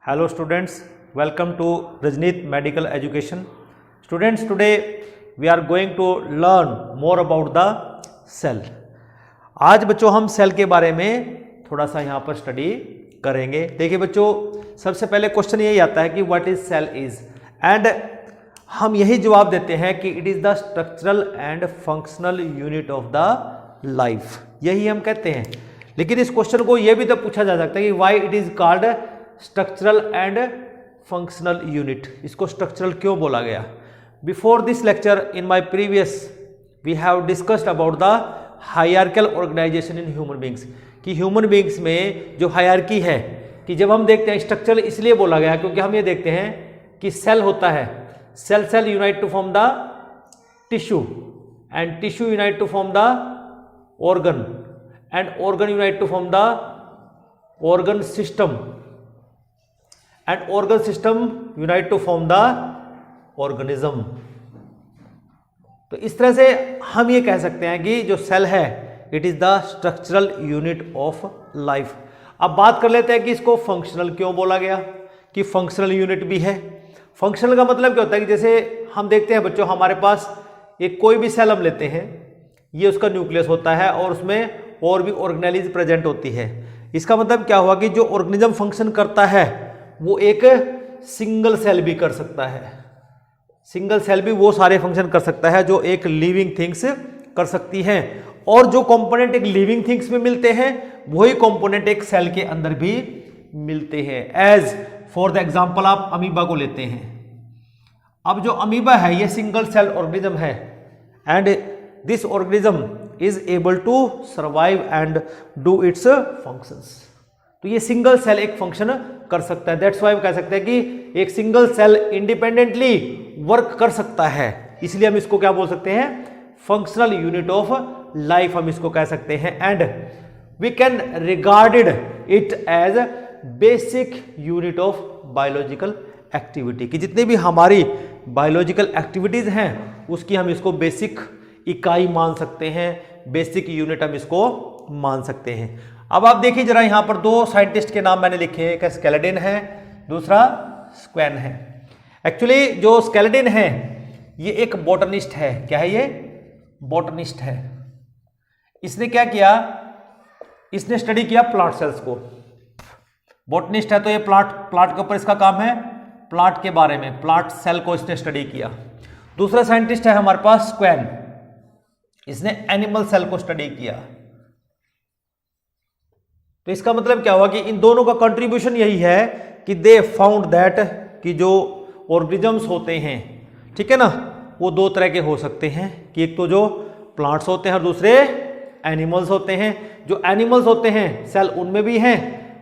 Hello students, welcome to Rajneet Medical Education. Students, today we are going to learn more about the cell. आज बच्चों हम cell के बारे में थोड़ा सा यहाँ पर स्टडी करेंगे. देखिए बच्चों, सबसे पहले क्वेश्चन यही आता है कि what is cell is, and हम यही जवाब देते हैं कि it is the structural and functional unit of the life. यही हम कहते हैं. लेकिन इस क्वेश्चन को यह भी तो पूछा जा सकता है कि why it is called structural and functional unit. इसको स्ट्रक्चरल क्यों बोला गया? Before this lecture in my previous we have discussed about the hierarchical organisation in human beings. कि ह्यूमन बींग्स में जो हायरार्की है, कि जब हम देखते हैं स्ट्रक्चरल इसलिए बोला गया क्योंकि हम ये देखते हैं कि सेल होता है, cell unite to form the tissue, and tissue unite to form the organ, and organ unite to form the organ system, and organ system unite to form the organism. तो इस तरह से हम ये कह सकते हैं कि जो सेल है it is the structural unit of life. अब बात कर लेते हैं कि इसको फंक्शनल क्यों बोला गया, कि फंक्शनल यूनिट भी है. फंक्शनल का मतलब क्या होता है कि जैसे हम देखते हैं बच्चों, हमारे पास एक कोई भी सेल हम लेते हैं, ये उसका न्यूक्लियस होता है और उसमें और भी ऑर्गेनेलिज प्रेजेंट होती है. इसका मतलब क्या हुआ कि जो ऑर्गेनिज्म फंक्शन करता है वो एक सिंगल सेल भी कर सकता है. सिंगल सेल भी वो सारे फंक्शन कर सकता है जो एक लिविंग थिंग्स कर सकती हैं. और जो कंपोनेंट एक लिविंग थिंग्स में मिलते हैं वही कंपोनेंट एक सेल के अंदर भी मिलते हैं. एज फॉर द एग्जाम्पल आप अमीबा को लेते हैं. अब जो अमीबा है ये सिंगल सेल ऑर्गेनिज्म है, and this organism is able to survive and do its functions. तो ये सिंगल सेल एक फंक्शन कर सकता है. दैट्स वाई हम कह सकते हैं कि एक सिंगल सेल इंडिपेंडेंटली वर्क कर सकता है. इसलिए हम इसको क्या बोल सकते हैं? फंक्शनल यूनिट ऑफ लाइफ हम इसको कह सकते हैं. And we can regarded it as basic unit of biological activity. कि जितनी भी हमारी बायोलॉजिकल एक्टिविटीज हैं उसकी हम इसको बेसिक इकाई मान सकते हैं, बेसिक यूनिट हम इसको मान सकते हैं. अब आप देखिए जरा, यहां पर दो साइंटिस्ट के नाम मैंने लिखे हैं. एक स्केलेटन है, दूसरा स्क्वैन है. एक्चुअली जो स्केलेटन है ये एक बॉटनिस्ट है. क्या है ये? बॉटनिस्ट है. इसने क्या किया? इसने स्टडी किया प्लांट सेल्स को. बॉटनिस्ट है तो ये प्लांट के ऊपर इसका काम है, प्लांट के बारे में, प्लांट सेल को इसने स्टडी किया. दूसरा साइंटिस्ट है हमारे पास स्क्वैन, इसने एनिमल सेल को स्टडी किया. तो इसका मतलब क्या हुआ कि इन दोनों का कंट्रीब्यूशन यही है कि दे फाउंड दैट कि जो ऑर्गेनिजम्स होते हैं, ठीक है ना, वो दो तरह के हो सकते हैं. कि एक तो जो प्लांट्स होते हैं और दूसरे एनिमल्स होते हैं. जो एनिमल्स होते हैं सेल उनमें भी हैं,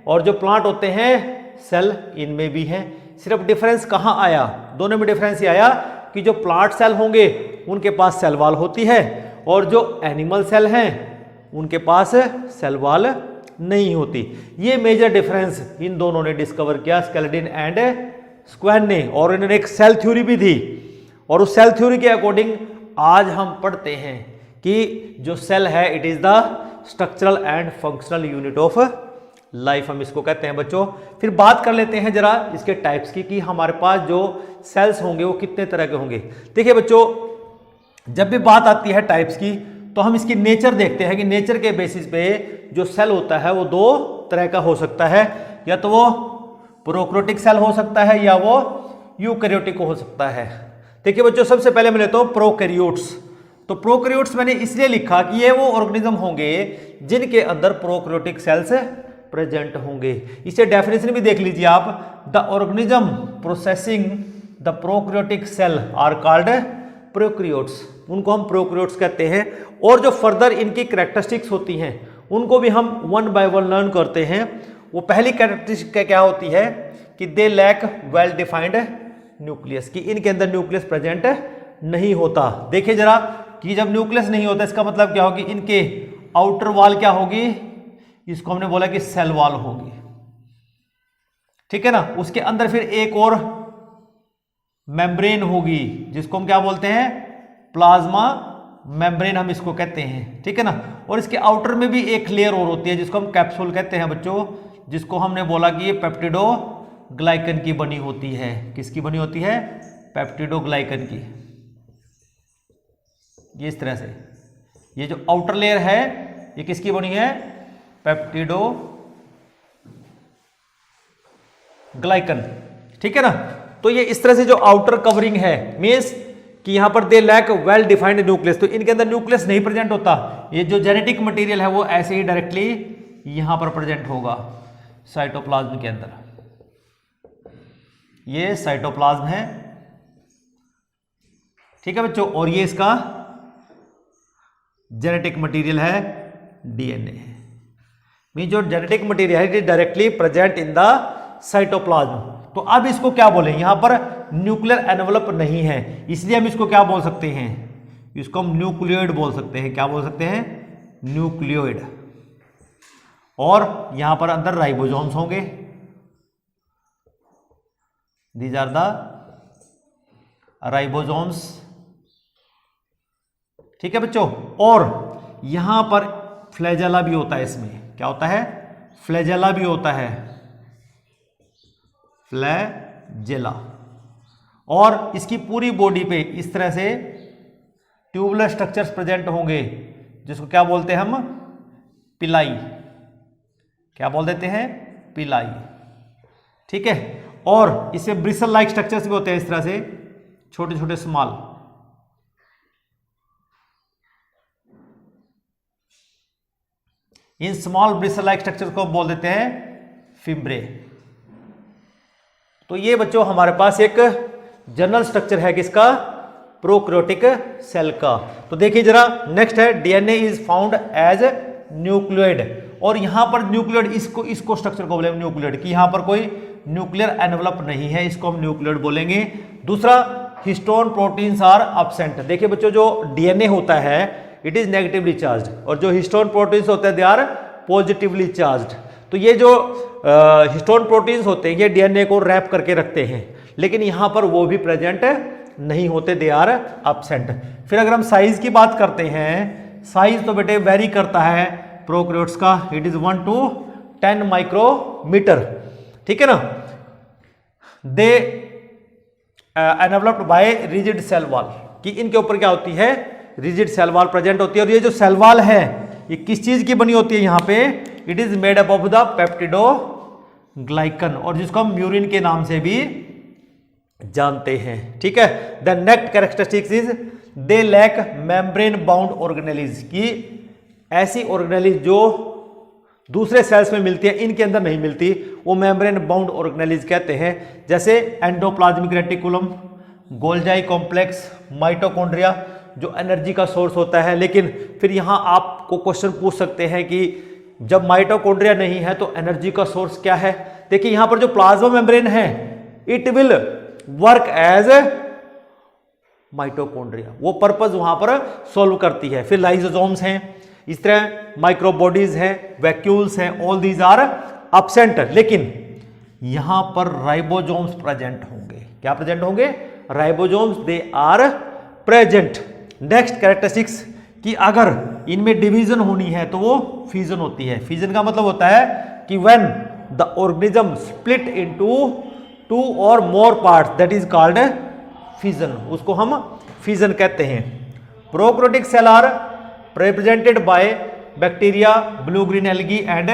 और जो प्लांट होते हैं सेल इनमें भी हैं. सिर्फ डिफरेंस कहाँ आया? दोनों में डिफरेंस ये आया कि जो प्लांट सेल होंगे उनके पास सेल वॉल होती है, और जो एनिमल सेल हैं उनके पास सेल वॉल नहीं होती. ये मेजर डिफरेंस इन दोनों ने डिस्कवर किया, स्केलेटन एंड स्क्वैन ने. और इन्होंने एक सेल थ्योरी भी दी, और उस सेल थ्योरी के अकॉर्डिंग आज हम पढ़ते हैं कि जो सेल है it is the structural and functional unit of life, हम इसको कहते हैं बच्चों. फिर बात कर लेते हैं जरा इसके टाइप्स की, कि हमारे पास जो सेल्स होंगे वो कितने तरह के होंगे. देखिए बच्चों, जब भी बात आती है टाइप्स की तो हम इसकी नेचर देखते हैं कि नेचर के बेसिस पे जो सेल होता है वो दो तरह का हो सकता है. या तो वो प्रोकैरियोटिक सेल हो सकता है या वो यूकैरियोटिक हो सकता है. देखिए बच्चों, सबसे पहले मैं लेता हूं प्रोकैरियोट्स. तो प्रोकैरियोट्स मैंने इसलिए लिखा कि ये वो ऑर्गेनिज्म होंगे जिनके अंदर प्रोकैरियोटिक सेल्स प्रेजेंट होंगे. इसे डेफिनेशन भी देख लीजिए आप. The organism processing the prokaryotic cell are called prokaryotes. उनको हम प्रोकैरियोट्स कहते हैं. और जो फर्दर इनकी कैरेक्टरिस्टिक्स होती हैं उनको भी हम वन बाय वन लर्न करते हैं. वो पहली कैरेक्टरिस्टिक क्या होती है कि they lack well defined nucleus, कि इनके अंदर न्यूक्लियस प्रेजेंट नहीं होता. देखिए जरा कि जब न्यूक्लियस नहीं होता इसका मतलब क्या होगी? इनके आउटर वॉल क्या होगी? इसको हमने बोला कि सेल वॉल होगी, ठीक है ना. उसके अंदर फिर एक और मेम्ब्रेन होगी जिसको हम क्या बोलते हैं? प्लाज्मा मेम्ब्रेन हम इसको कहते हैं, ठीक है ना. और इसके आउटर में भी एक लेयर और होती है जिसको हम कैप्सूल कहते हैं बच्चों, जिसको हमने बोला कि ये पेप्टिडो ग्लाइकन की बनी होती है। किसकी बनी होती है? पेप्टिडोग्लाइकन की। ये इस तरह से, ये जो आउटर लेयर है ये किसकी बनी है? पेप्टिडोग्लाइकन। ठीक है ना। तो ये इस तरह से जो आउटर कवरिंग है, मीन्स कि यहां पर they lack well defined nucleus, तो इनके अंदर न्यूक्लियस नहीं प्रेजेंट होता। ये जो जेनेटिक मटेरियल है वो ऐसे ही डायरेक्टली यहां पर प्रेजेंट होगा साइटोप्लाज्म के अंदर। ये साइटोप्लाज्म है, ठीक है बच्चों, और ये इसका जेनेटिक मटेरियल है डीएनए। मीन जो जेनेटिक मटेरियल है directly present in the cytoplasm. तो अब इसको क्या बोले? यहां पर न्यूक्लियर एनवलप नहीं है, इसलिए हम इसको क्या बोल सकते हैं? इसको हम न्यूक्लियोइड बोल सकते हैं। क्या बोल सकते हैं? न्यूक्लियोइड। और यहां पर अंदर राइबोसोम्स होंगे, दीज आर द राइबोसोम्स। ठीक है बच्चों। और यहां पर फ्लैजेला भी होता है। इसमें क्या होता है? फ्लैजेला भी होता है, फ्लैजेला। और इसकी पूरी बॉडी पे इस तरह से ट्यूबुलर स्ट्रक्चर्स प्रेजेंट होंगे, जिसको क्या बोलते हैं हम? पिलाई। क्या बोल देते हैं? पिलाई। ठीक है। और इसमें ब्रिसल लाइक स्ट्रक्चर्स भी होते हैं, इस तरह से छोटे छोटे small. In small bristle like structures को बोल देते हैं फिब्रे। तो ये बच्चों हमारे पास एक जनरल स्ट्रक्चर है किसका? प्रोकैरियोटिक सेल का। तो देखिए जरा, नेक्स्ट है DNA is found as nucleoid. और यहां पर न्यूक्लियोइड, इसको स्ट्रक्चर को बोलेंगे न्यूक्लियोइड, कि यहां पर कोई न्यूक्लियर एनवलप नहीं है, इसको हम न्यूक्लियोइड बोलेंगे। दूसरा, हिस्टोन प्रोटीन्स आर एब्सेंट। देखिए बच्चों, जो डीएनए होता है इट इज नेगेटिवली चार्ज्ड, और जो हिस्टोन प्रोटीन्स होते हैं दे आर पॉजिटिवली चार्ज्ड। तो ये जो हिस्टोन प्रोटीन्स होते हैं ये डीएनए को रैप करके रखते हैं, लेकिन यहां पर वो भी प्रेजेंट नहीं होते, दे आर एब्सेंट। फिर अगर हम साइज की बात करते हैं, साइज तो बेटे वेरी करता है प्रोकैरियोट्स का, इट इज 1 to 10 माइक्रोमीटर। ठीक है ना। They enveloped by rigid cell wall, कि इनके ऊपर क्या होती है? रिजिड सेल वॉल प्रेजेंट होती है। और ये जो सेल वॉल है ये किस चीज की बनी होती है? यहां पे it is made up of the peptidoglycan, और जिसको हम म्यूरिन के नाम से भी जानते हैं। ठीक है। The next characteristics is they lack membrane bound organelles, की ऐसी ऑर्गेनेलिज जो दूसरे सेल्स में मिलती है इनके अंदर नहीं मिलती, वो मेम्ब्रेन बाउंड ऑर्गेनेलिज कहते हैं। जैसे एंडोप्लाज्मिक रेटिकुलम, गोल्जाई कॉम्प्लेक्स, माइटोकॉन्ड्रिया जो एनर्जी का सोर्स होता है। लेकिन फिर यहां आपको क्वेश्चन पूछ सकते हैं कि जब माइटोकॉन्ड्रिया नहीं है तो एनर्जी का सोर्स क्या है? देखिए यहां पर जो प्लाज्मा मेम्ब्रेन है it will work as mitochondria, वो पर्पस वहां पर सॉल्व करती है। फिर लाइसोसोम्स हैं, इस तरह माइक्रोबॉडीज हैं, वैक्यूल्स हैं, ऑल दीज आर एब्सेंट। लेकिन यहां पर राइबोसोम्स प्रेजेंट होंगे। क्या प्रेजेंट होंगे? Ribosomes they are present. Next characteristics, कि अगर इनमें डिवीजन होनी है तो वो फ्यूजन होती है। फ्यूजन का मतलब होता है कि when the organism split into 2 or more parts, that is called fusion, उसको हम फ्यूजन कहते हैं। Prokaryotic cell are represented by bacteria, blue green algae and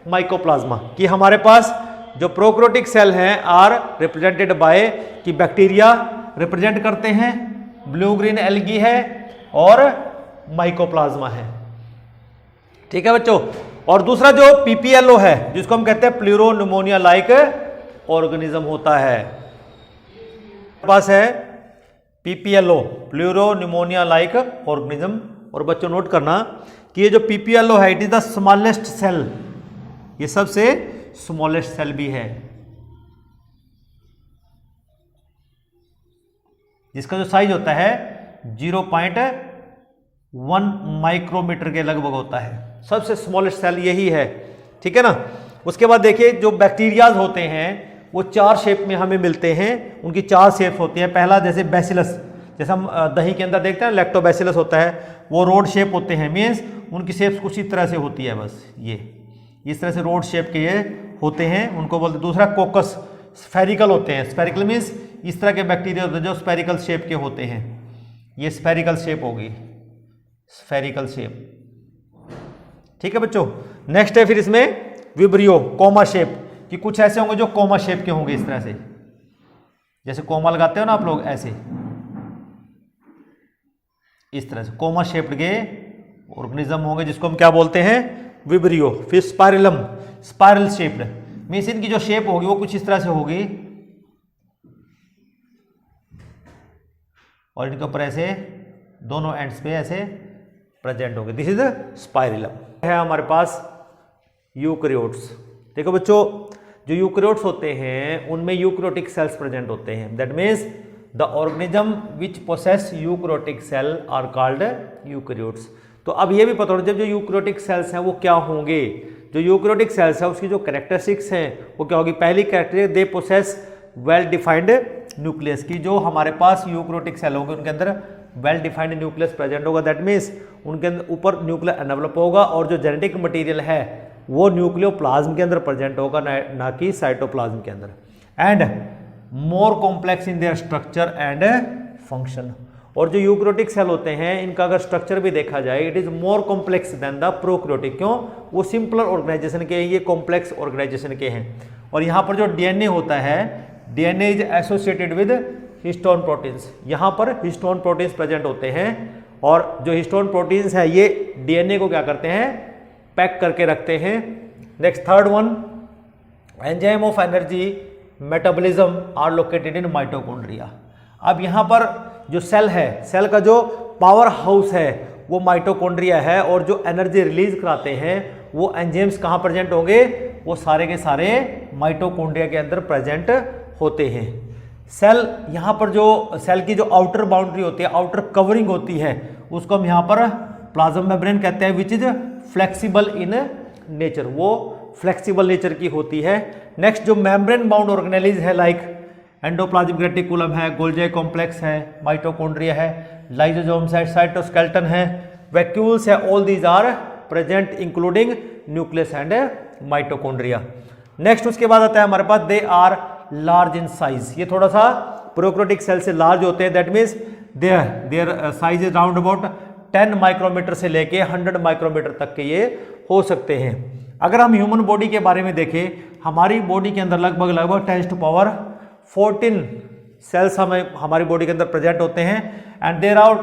mycoplasma, कि हमारे पास जो प्रोकैरियोटिक सेल हैं आर रिप्रेजेंटेड बाय, कि बैक्टीरिया रिप्रेजेंट करते हैं, ब्लू ग्रीन एल्गी है और माइकोप्लाज्मा है। ठीक है बच्चों। और दूसरा जो पीपीएलओ है जिसको हम कहते हैं प्लूरोनिमोनिया लाइक ऑर्गेनिज्म होता है, पास है पीपीएलओ, प्लूरोनिमोनिया लाइक ऑर्गेनिज्म। और बच्चों नोट करना कि ये जो पीपीएलओ है it is the smallest cell, ये सबसे स्मॉलेस्ट सेल भी है, जिसका जो साइज होता है 0.1 माइक्रोमीटर के लगभग होता है। सबसे स्मॉलेस्ट सेल यही है। ठीक है ना। उसके बाद देखिए जो बैक्टीरियाज होते हैं वो 4 शेप में हमें मिलते हैं, उनकी 4 शेप्स होती हैं। पहला जैसे बैसिलस, जैसे हम दही के अंदर देखते हैं लैक्टोबैसिलस होता है, वो रोड शेप होते हैं, मीन्स उनकी शेप्स कुछ इस तरह से होती है, बस ये इस तरह से रोड शेप के ये होते हैं, उनको बोलते हैं। दूसरा कोकस, स्फेरिकल होते हैं, स्फेरिकल मीन्स इस तरह के बैक्टीरिया होते हैं जो स्फेरिकल शेप के होते हैं, ये स्फेरिकल शेप होगी, स्फेरिकल शेप। ठीक है बच्चों। नेक्स्ट है फिर इसमें विब्रियो, कोमा शेप, कि कुछ ऐसे होंगे जो कोमा शेप के होंगे, इस तरह से, जैसे कोमा लगाते हो ना आप लोग, ऐसे इस तरह से कोमा शेप्ड के ऑर्गेनिज्म होंगे जिसको हम क्या बोलते हैं, विब्रियो। फिर स्पाइरलम, स्पाइरल शेप्ड मीन्स इनकी जो शेप होगी वो कुछ इस तरह से होगी और इनके ऊपर ऐसे दोनों एंड्स पे ऐसे प्रेजेंट होंगे, दिस इज स्पाइरलम। है हमारे पास यूकैरियोट्स। देखो बच्चों, जो यूकैरियोट्स होते हैं उनमें यूकैरियोटिक सेल्स प्रेजेंट होते हैं, that means the organism which possess eukaryotic cell are called eukaryotes. तो अब ये भी पता होना चाहिए जो यूकैरियोटिक सेल्स हैं वो क्या होंगे। जो यूकैरियोटिक सेल्स है उसकी जो कैरेक्टरिस्टिक्स हैं वो क्या होगी। पहली कैरेक्टरिस्टिक, दे पोसेस वेल डिफाइंड न्यूक्लियस, की जो हमारे पास यूकैरियोटिक सेल होंगे उनके अंदर वेल डिफाइंड न्यूक्लियस प्रेजेंट होगा, दैट मीन्स उनके अंदर ऊपर न्यूक्लियर एनवेलप होगा और जो जेनेटिक मटेरियल है वो न्यूक्लियोप्लाज्म के अंदर प्रेजेंट होगा, ना कि साइटोप्लाज्म के अंदर। And more complex in their structure and function. और जो यूकैरियोटिक सेल होते हैं इनका अगर स्ट्रक्चर भी देखा जाए, it is more complex than the prokaryotic. क्यों? वो सिंपलर ऑर्गेनाइजेशन के हैं, ये कॉम्प्लेक्स ऑर्गेनाइजेशन के हैं। और यहाँ पर जो डीएनए होता है, DNA is associated with histone proteins. यहाँ पर हिस्टोन प्रोटीन्स प्रेजेंट होते हैं और जो हिस्टोन प्रोटीन्स है ये डीएनए को क्या करते हैं, पैक करके रखते हैं। Next third one, enzyme of energy metabolism are located in mitochondria. अब यहाँ पर जो सेल है, सेल का जो पावर हाउस है वो माइटोकॉन्ड्रिया है और जो एनर्जी रिलीज कराते हैं वो एंजाइम्स कहाँ प्रेजेंट होंगे, वो सारे के सारे माइटोकॉन्ड्रिया के अंदर प्रेजेंट होते हैं। सेल यहाँ पर जो सेल की जो आउटर बाउंड्री होती है, आउटर कवरिंग होती है, उसको हम यहाँ पर प्लाज्मा मेम्ब्रेन कहते हैं, which is flexible in nature, वो फ्लेक्सिबल नेचर की होती है। नेक्स्ट जो मेम्ब्रेन बाउंड ऑर्गेनेलिज है, लाइक एंडोप्लाज्मिक रेटिकुलम है, गोल्जी कॉम्प्लेक्स है, माइटोकॉन्ड्रिया है, लाइसोसोम्स है, साइटोस्केलेटन है, वैक्यूल्स है, all these are present including nucleus and mitochondria. Next उसके बाद आता है हमारे पास, they are large in size. ये थोड़ा सा प्रोकैरियोटिक सेल से लार्ज होते हैं, that means their size is round about 10 micrometer से लेके 100 माइक्रोमीटर तक के ये हो सकते हैं। अगर हम ह्यूमन बॉडी के बारे में देखें, हमारी बॉडी के अंदर लगभग 10⁻14 सेल्स हमारी बॉडी के अंदर प्रेजेंट होते हैं and there are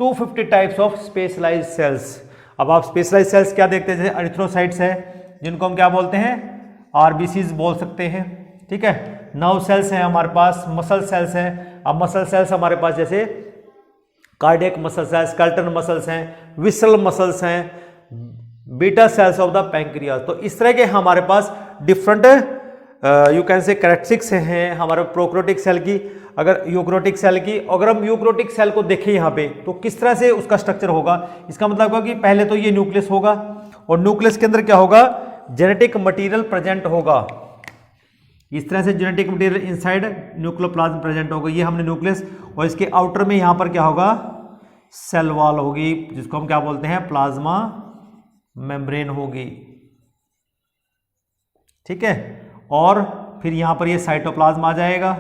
250 types of specialised cells. अब आप स्पेशलाइज्ड सेल्स क्या देखते हैं, जैसे एरिथ्रोसाइट्स है जिनको हम क्या बोलते हैं, आरबीसीज बोल सकते हैं, ठीक है। नर्व सेल्स हैं हमारे पास, मसल सेल्स हैं। अब मसल सेल्स हमारे पास जैसे कार्डियक मसल्स हैं, स्केलेटल मसल्स हैं, विसरल मसल्स हैं, beta cells of the pancreas. तो इस तरह के हमारे पास different you can say characteristics हैं हमारे प्रोकैरियोटिक सेल की। अगर यूकैरियोटिक सेल की, अगर हम यूकैरियोटिक सेल को देखें यहाँ पे, तो किस तरह से उसका स्ट्रक्चर होगा, इसका मतलब होगा कि पहले तो ये न्यूक्लियस होगा और न्यूक्लियस के अंदर क्या होगा, जेनेटिक मटीरियल प्रेजेंट होगा। इस तरह से genetic material inside nucleoplasm present होगा, ये हमने न्यूक्लियस। और इसके आउटर में यहाँ पर क्या होगा, सेल वॉल होगी जिसको हम क्या बोलते हैं, प्लाज्मा मेम्ब्रेन होगी, ठीक है। और फिर यहाँ पर ये साइटोप्लाज्म आ जाएगा,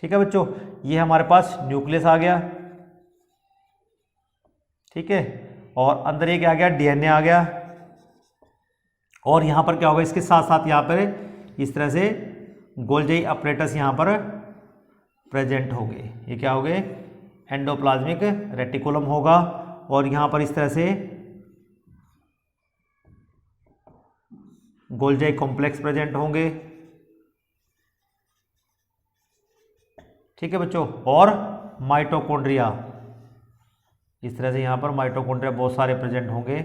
ठीक है बच्चों। ये हमारे पास न्यूक्लियस आ गया, ठीक है। और अंदर ये क्या आ गया, डीएनए आ गया। और यहाँ पर क्या होगा, इसके साथ साथ यहाँ पर इस तरह से गोल्जी अपरेटस यहाँ पर प्रेजेंट हो गए। ये क्या हो गए, एंडोप्लाज्मिक रेटिकुलम होगा। और यहाँ पर इस तरह से गोल्जी कॉम्प्लेक्स प्रेजेंट होंगे, ठीक है बच्चों। और माइटोकॉन्ड्रिया, इस तरह से यहाँ पर माइटोकॉन्ड्रिया बहुत सारे प्रेजेंट होंगे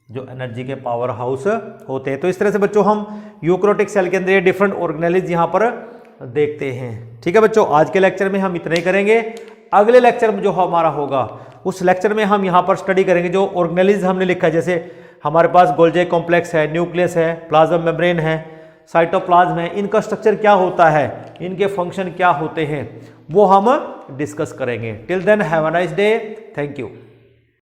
जो एनर्जी के पावर हाउस होते हैं। तो इस तरह से बच्चों हम यूकैरियोटिक सेल के अंदर ये डिफरेंट ऑर्गेनेलिज यहाँ पर देखते हैं, ठीक है बच्चों। आज के लेक्चर में हम इतना ही करेंगे। अगले लेक्चर में जो हमारा होगा उस लेक्चर में हम यहाँ पर स्टडी करेंगे जो ऑर्गेनेलिज हमने लिखा है, जैसे हमारे पास गोल्जी कॉम्प्लेक्स है, न्यूक्लियस है, प्लाज्मा मेम्ब्रेन है, साइटोप्लाज्म है, इनका स्ट्रक्चर क्या होता है, इनके फंक्शन क्या होते हैं, वो हम डिस्कस करेंगे। Till then have a nice day, thank you.